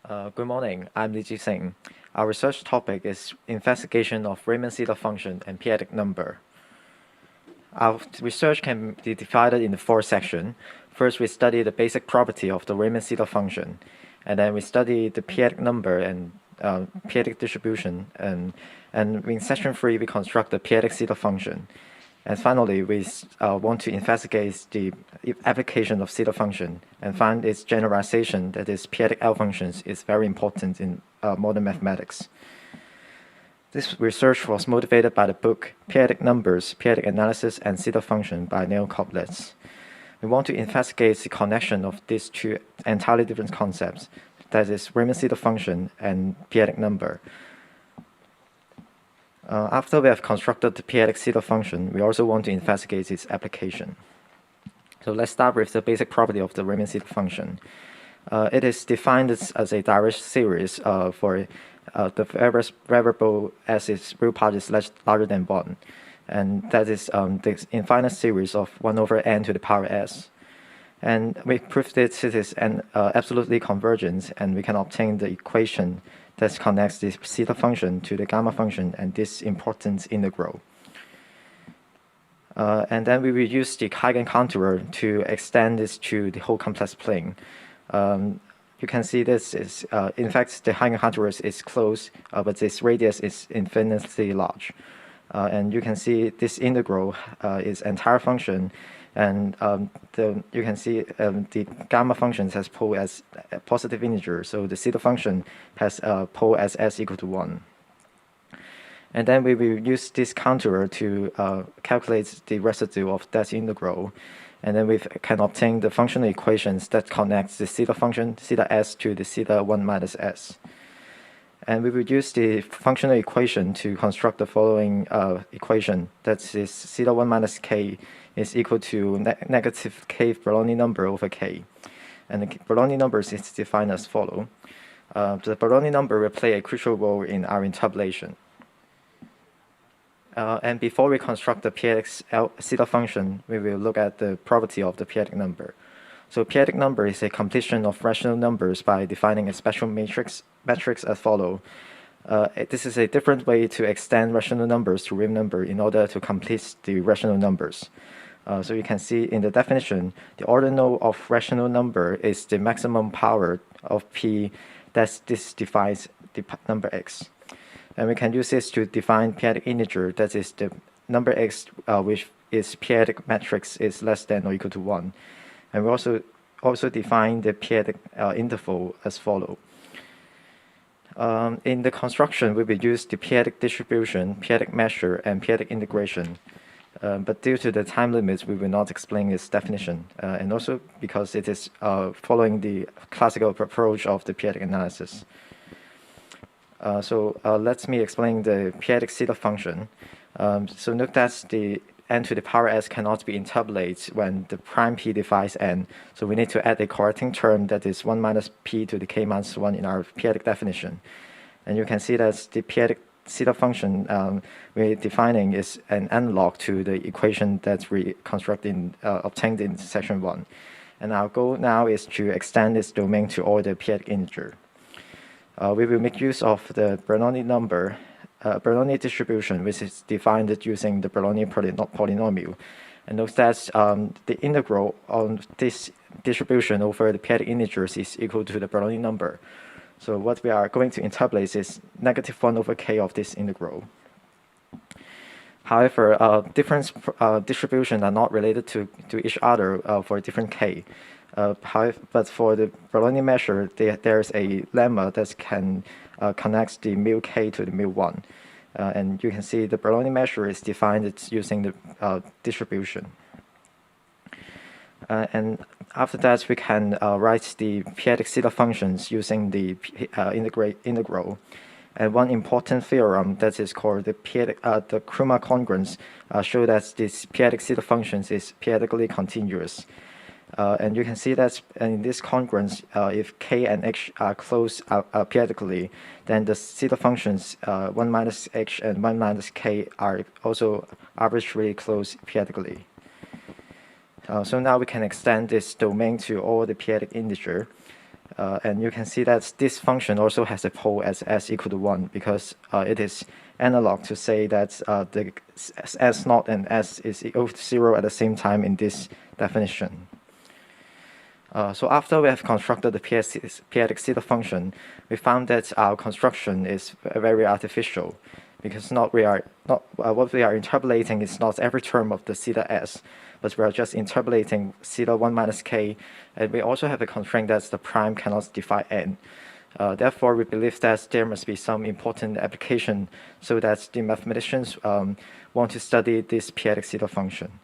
Good morning, I'm Li Singh. Our research topic is investigation of Riemann zeta function and p-adic number. Our research can be divided into four sections. First, we study the basic property of the Riemann zeta function, and then we study the p-adic number and p-adic distribution, and in section 3, we construct the p-adic zeta function. And finally, we want to investigate the application of zeta function and find its generalization, that is, p-adic L functions, is very important in modern mathematics. This research was motivated by the book P-adic Numbers, P-adic Analysis, and Zeta Function by Neil Koblitz. We want to investigate the connection of these two entirely different concepts, that is, Riemann zeta function and p-adic number. After we have constructed the p-adic zeta function, we also want to investigate its application. So let's start with the basic property of the Riemann zeta function. It is defined as a direct series for the variable as its real part is larger than 1. And that is the infinite series of 1 over n to the power s. And we proved that it is absolutely convergent, and we can obtain the equation that connects the zeta function to the gamma function and this important integral. And then we will use the eigencontour to extend this to the whole complex plane. You can see this is, in fact, the eigencontour is close, but its radius is infinitely large. And you can see this integral is entire function, and you can see the gamma function has pole as a positive integer, so the zeta function has a pole as s equal to 1. And then we will use this contour to calculate the residue of that integral, and then we can obtain the functional equations that connect the zeta function, zeta s, to the zeta 1 minus s. And we will use the functional equation to construct the following equation, that is zeta 1 minus k is equal to negative k Bernoulli number over k. And the Bernoulli numbers is defined as follow. The Bernoulli number will play a crucial role in our interpolation. And before we construct the p-adic zeta function, we will look at the property of the p-adic number. So p-adic number is a completion of rational numbers by defining a special matrix as follow. This is a different way to extend rational numbers to real number in order to complete the rational numbers. So you can see in the definition, the ordinal of rational number is the maximum power of p that this defines the number x. And we can use this to define p-adic integer, that is the number x which is p-adic matrix is less than or equal to 1. And we also define the p-adic interval as follow. In the construction, we will use the p-adic distribution, p-adic measure, and p-adic integration. But due to the time limits, we will not explain its definition, and also because it is following the classical approach of the p-adic analysis. So let me explain the p-adic zeta function. So note that the n to the power s cannot be interpolated when the prime p divides n. So we need to add a correcting term that is 1 minus p to the k minus 1 in our p-adic definition. And you can see that the p-adic zeta function we're defining is an analog to the equation that we obtained in section 1. And our goal now is to extend this domain to all the p-adic integer. We will make use of the Bernoulli number, Bernoulli distribution, which is defined using the Bernoulli polynomial. And note that the integral on this distribution over the p-adic integers is equal to the Bernoulli number. So what we are going to interpolate is negative 1 over k of this integral. However, different distributions are not related to each other for different k. But for the Bernoulli measure, there's a lemma that can connect the mu k to the mu 1. And you can see the Bernoulli measure is defined using the distribution. And after that, we can write the p-adic zeta functions using the integral. And one important theorem that is called the Krumah congruence shows that this p-adic zeta functions is p-adically continuous. And you can see that in this congruence, if k and h are close p-adically, then the zeta functions 1 minus h and 1 minus k are also arbitrarily close p-adically. So now we can extend this domain to all the p-adic integer. And you can see that this function also has a pole as s equal to 1 because it is analog to say that the s0 and s is equal to 0 at the same time in this definition. So after we have constructed the p-adic zeta function, we found that our construction is very artificial because what we are interpolating is not every term of the zeta s, but we are just interpolating zeta 1 minus k, and we also have a constraint that the prime cannot define n. Therefore, we believe that there must be some important application so that the mathematicians want to study this p-adic zeta function.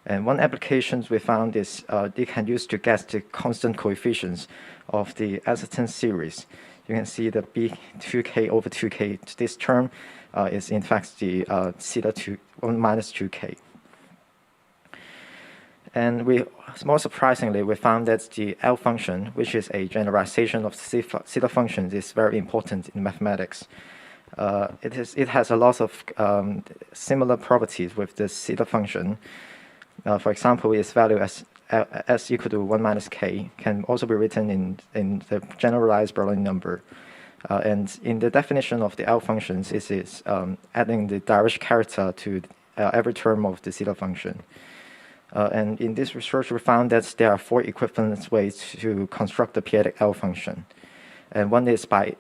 And one application we found is they can use to guess the constant coefficients of the asymptote series. You can see the b2k over 2k. This term is in fact the zeta 1 minus 2k. And more surprisingly, we found that the L function, which is a generalization of zeta functions, is very important in mathematics. It has a lot of similar properties with the zeta function. For example, its value as s equal to 1 minus k can also be written in the generalized Bernoulli number. And in the definition of the L functions, it is adding the direct character to every term of the zeta function. And in this research, we found that there are 4 equivalent ways to construct the p-adic L function. And one is by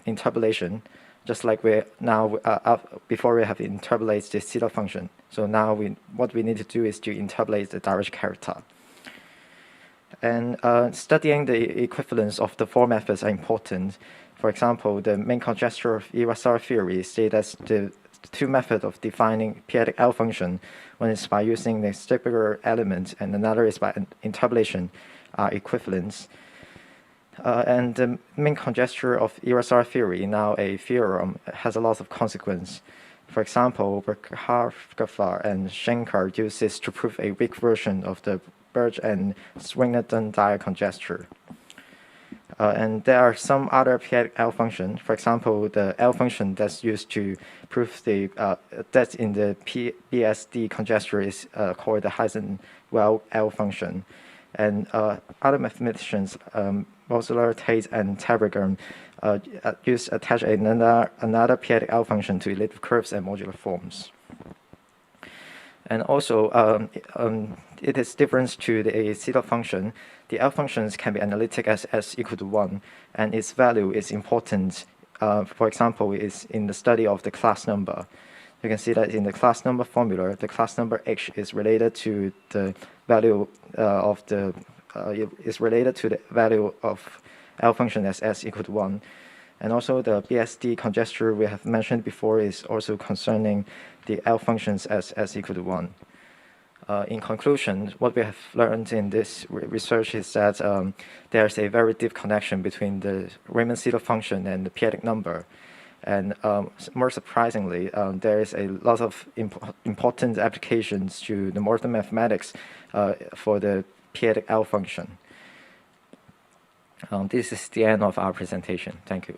interpolation, just like we now, before we have interpolated the zeta function. So now what we need to do is to interpolate the direct character. And studying the equivalence of the 4 methods are important. For example, the main conjecture of irregular theory states that the 2 methods of defining p-adic L function, one is by using the stabilizer element and another is by interpolation, are equivalent. And the main conjecture of irregular theory, now a theorem, has a lot of consequence. For example, Bernoulli and Schenker use this to prove a weak version of the Birch and Swinnerton-Dyer conjecture. And there are some other p-adic L functions. For example, the L function that's used to prove the that in the BSD conjecture is called the Heisenberg L function. And other mathematicians, Moser, Tate, and Taberger, attach another p-adic L function to elliptic curves and modular forms. And also, it is different to the zeta function. The L functions can be analytic as s equal to 1, and its value is important. For example, is in the study of the class number. You can see that in the class number formula, the class number h is related to the value of the value of L function as s equal to 1. And also the BSD conjecture we have mentioned before is also concerning the L functions as s equal to 1. In conclusion, what we have learned in this research is that there's a very deep connection between the Riemann zeta function and the p-adic number. And more surprisingly, there is a lot of important applications to the modern mathematics for the p-adic L function. This is the end of our presentation. Thank you.